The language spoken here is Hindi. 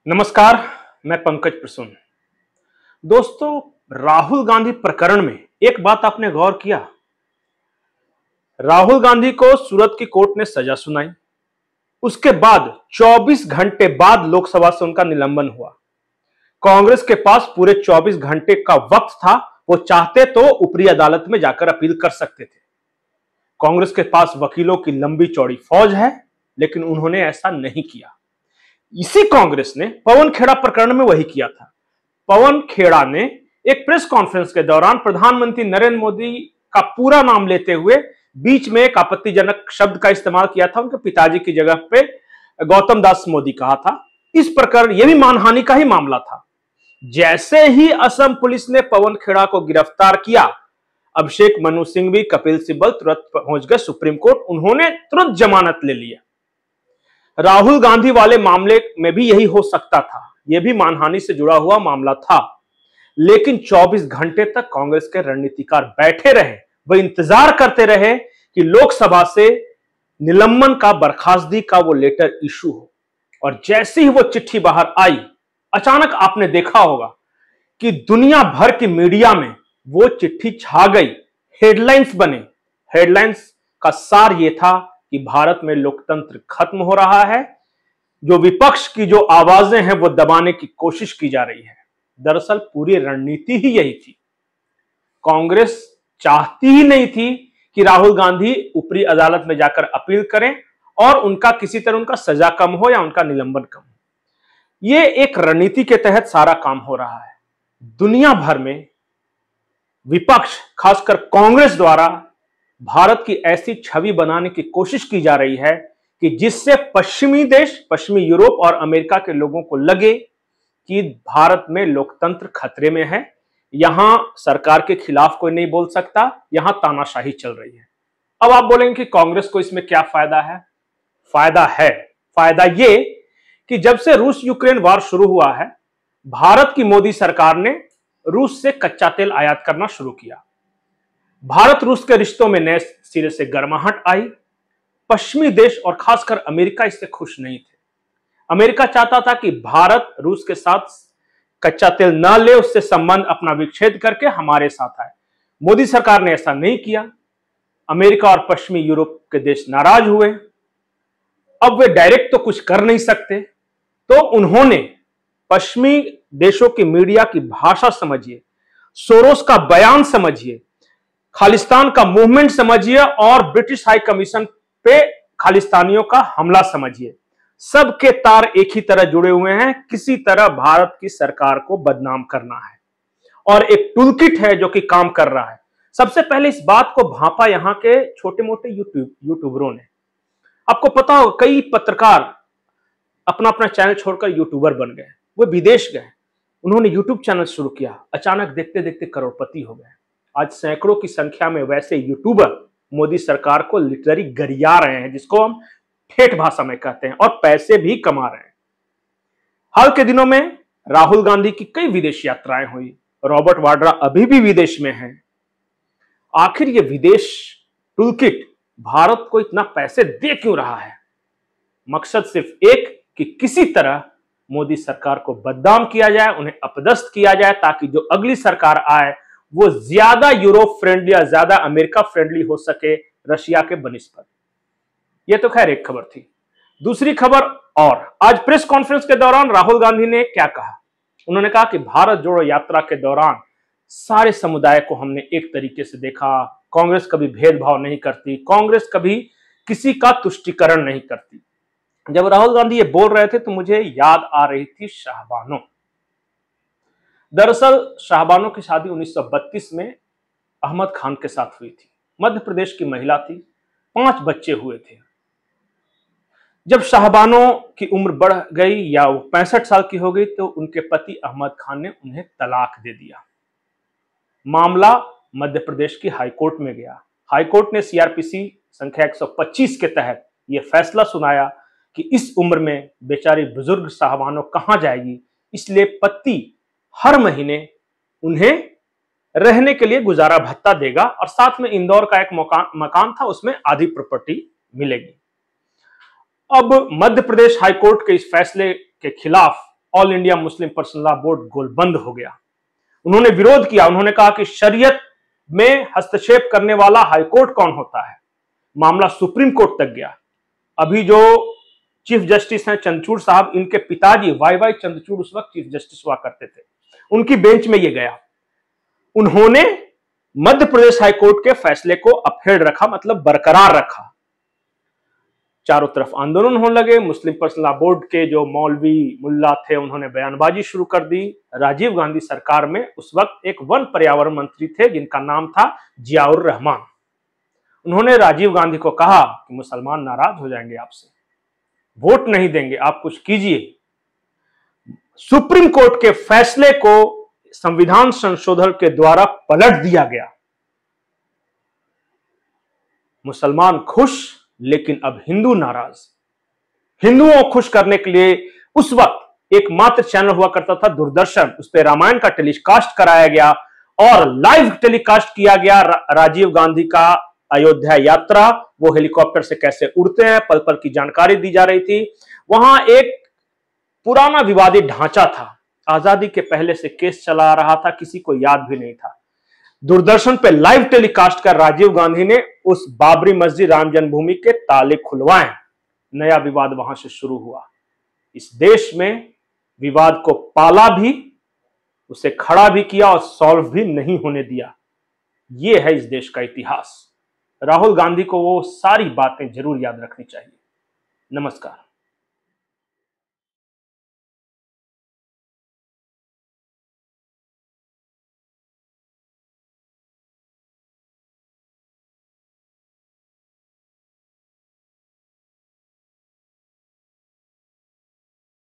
नमस्कार, मैं पंकज प्रसून। दोस्तों, राहुल गांधी प्रकरण में एक बात आपने गौर किया? राहुल गांधी को सूरत की कोर्ट ने सजा सुनाई। उसके बाद 24 घंटे बाद लोकसभा से उनका निलंबन हुआ। कांग्रेस के पास पूरे 24 घंटे का वक्त था। वो चाहते तो ऊपरी अदालत में जाकर अपील कर सकते थे। कांग्रेस के पास वकीलों की लंबी चौड़ी फौज है, लेकिन उन्होंने ऐसा नहीं किया। इसी कांग्रेस ने पवन खेड़ा प्रकरण में वही किया था। पवन खेड़ा ने एक प्रेस कॉन्फ्रेंस के दौरान प्रधानमंत्री नरेंद्र मोदी का पूरा नाम लेते हुए बीच में एक आपत्तिजनक शब्द का इस्तेमाल किया था। उनके पिताजी की जगह पे गौतम दास मोदी कहा था। इस प्रकरण यह भी मानहानि का ही मामला था। जैसे ही असम पुलिस ने पवन खेड़ा को गिरफ्तार किया, अभिषेक मनु सिंघवी, कपिल सिब्बल तुरंत पहुंच गए सुप्रीम कोर्ट। उन्होंने तुरंत जमानत ले लिया। राहुल गांधी वाले मामले में भी यही हो सकता था। यह भी मानहानि से जुड़ा हुआ मामला था, लेकिन 24 घंटे तक कांग्रेस के रणनीतिकार बैठे रहे। वह इंतजार करते रहे कि लोकसभा से निलंबन का, बर्खास्तगी का वो लेटर इशू हो। और जैसे ही वो चिट्ठी बाहर आई, अचानक आपने देखा होगा कि दुनिया भर की मीडिया में वो चिट्ठी छा गई। हेडलाइंस बने। हेडलाइंस का सार यह था कि भारत में लोकतंत्र खत्म हो रहा है। जो विपक्ष की जो आवाजें हैं वो दबाने की कोशिश की जा रही है। दरअसल पूरी रणनीति ही यही थी। कांग्रेस चाहती ही नहीं थी कि राहुल गांधी ऊपरी अदालत में जाकर अपील करें और उनका किसी तरह उनका सजा कम हो या उनका निलंबन कम हो। यह एक रणनीति के तहत सारा काम हो रहा है। दुनिया भर में विपक्ष, खासकर कांग्रेस द्वारा भारत की ऐसी छवि बनाने की कोशिश की जा रही है कि जिससे पश्चिमी देश, पश्चिमी यूरोप और अमेरिका के लोगों को लगे कि भारत में लोकतंत्र खतरे में है। यहां सरकार के खिलाफ कोई नहीं बोल सकता, यहां तानाशाही चल रही है। अब आप बोलेंगे कि कांग्रेस को इसमें क्या फायदा है? फायदा है। फायदा यह कि जब से रूस यूक्रेन वार शुरू हुआ है, भारत की मोदी सरकार ने रूस से कच्चा तेल आयात करना शुरू किया। भारत रूस के रिश्तों में नए सिरे से गर्माहट आई। पश्चिमी देश और खासकर अमेरिका इससे खुश नहीं थे। अमेरिका चाहता था कि भारत रूस के साथ कच्चा तेल न ले, उससे संबंध अपना विच्छेद करके हमारे साथ आए। मोदी सरकार ने ऐसा नहीं किया। अमेरिका और पश्चिमी यूरोप के देश नाराज हुए। अब वे डायरेक्ट तो कुछ कर नहीं सकते, तो उन्होंने पश्चिमी देशों की मीडिया की भाषा समझिए, सोरोस का बयान समझिए, खालिस्तान का मूवमेंट समझिए और ब्रिटिश हाई कमीशन पे खालिस्तानियों का हमला समझिए। सबके तार एक ही तरह जुड़े हुए हैं। किसी तरह भारत की सरकार को बदनाम करना है और एक टूलकिट है जो कि काम कर रहा है। सबसे पहले इस बात को भांपा यहां के छोटे मोटे यूट्यूबरों ने। आपको पता होगा, कई पत्रकार अपना अपना चैनल छोड़कर यूट्यूबर बन गए। वो विदेश गए, उन्होंने यूट्यूब चैनल शुरू किया। अचानक देखते देखते करोड़पति हो गए। आज सैकड़ों की संख्या में वैसे यूट्यूबर मोदी सरकार को लिटरली गरिया रहे हैं, जिसको हम ठेठ भाषा में कहते हैं, और पैसे भी कमा रहे हैं। हाल के दिनों में राहुल गांधी की कई विदेश यात्राएं हुई। रॉबर्ट वाड्रा अभी भी विदेश में हैं। आखिर ये विदेश टूलकिट भारत को इतना पैसे दे क्यों रहा है? मकसद सिर्फ एक कि किसी तरह मोदी सरकार को बदनाम किया जाए, उन्हें अपदस्थ किया जाए, ताकि जो अगली सरकार आए वो ज्यादा यूरोप फ्रेंडली या ज्यादा अमेरिका फ्रेंडली हो सके रशिया के बनिस्पत। यह तो खैर एक खबर थी। दूसरी खबर, और आज प्रेस कॉन्फ्रेंस के दौरान राहुल गांधी ने क्या कहा? उन्होंने कहा कि भारत जोड़ो यात्रा के दौरान सारे समुदाय को हमने एक तरीके से देखा। कांग्रेस कभी भेदभाव नहीं करती, कांग्रेस कभी किसी का तुष्टिकरण नहीं करती। जब राहुल गांधी ये बोल रहे थे तो मुझे याद आ रही थी शाहबानो। दरअसल शाहबानो की शादी 1932 में अहमद खान के साथ हुई थी। मध्य प्रदेश की महिला थी। 5 बच्चे हुए थे। जब शाहबानो की उम्र बढ़ गई या वो 65 साल की हो गई तो उनके पति अहमद खान ने उन्हें तलाक दे दिया। मामला मध्य प्रदेश की हाईकोर्ट में गया। हाईकोर्ट ने सीआरपीसी संख्या 125 के तहत यह फैसला सुनाया कि इस उम्र में बेचारी बुजुर्ग शाहबानो कहां जाएगी, इसलिए पति हर महीने उन्हें रहने के लिए गुजारा भत्ता देगा और साथ में इंदौर का एक मकान था, उसमें आधी प्रॉपर्टी मिलेगी। अब मध्य प्रदेश हाईकोर्ट के इस फैसले के खिलाफ All India Muslim Personal Law Board गोलबंद हो गया। उन्होंने विरोध किया। उन्होंने कहा कि शरीयत में हस्तक्षेप करने वाला हाईकोर्ट कौन होता है। मामला सुप्रीम कोर्ट तक गया। अभी जो चीफ जस्टिस हैं चंद्रचूड़ साहब, इनके पिताजी वाई वाई चंद्रचूड़ उस वक्त चीफ जस्टिस हुआ करते थे, उनकी बेंच में ये गया। उन्होंने मध्य प्रदेश हाईकोर्ट के फैसले को अपहेड़ रखा, मतलब बरकरार रखा। चारों तरफ आंदोलन होने लगे। मुस्लिम पर्सनल लॉ बोर्ड के जो मौलवी मुल्ला थे उन्होंने बयानबाजी शुरू कर दी। राजीव गांधी सरकार में उस वक्त एक वन पर्यावरण मंत्री थे जिनका नाम था जियाउर रहमान। उन्होंने राजीव गांधी को कहा कि मुसलमान नाराज हो जाएंगे आपसे, वोट नहीं देंगे, आप कुछ कीजिए। सुप्रीम कोर्ट के फैसले को संविधान संशोधन के द्वारा पलट दिया गया। मुसलमान खुश, लेकिन अब हिंदू नाराज। हिंदुओं को खुश करने के लिए उस वक्त एकमात्र चैनल हुआ करता था दूरदर्शन, उस पर रामायण का टेलीकास्ट कराया गया और लाइव टेलीकास्ट किया गया राजीव गांधी का अयोध्या यात्रा। वो हेलीकॉप्टर से कैसे उड़ते हैं, पल पल की जानकारी दी जा रही थी। वहां एक पुराना विवादित ढांचा था, आजादी के पहले से केस चला रहा था, किसी को याद भी नहीं था। दूरदर्शन पे लाइव टेलीकास्ट कर राजीव गांधी ने उस बाबरी मस्जिद राम जन्मभूमि के ताले खुलवाए। नया विवाद वहां से शुरू हुआ। इस देश में विवाद को पाला भी, उसे खड़ा भी किया और सॉल्व भी नहीं होने दिया। यह है इस देश का इतिहास। राहुल गांधी को वो सारी बातें जरूर याद रखनी चाहिए। नमस्कार।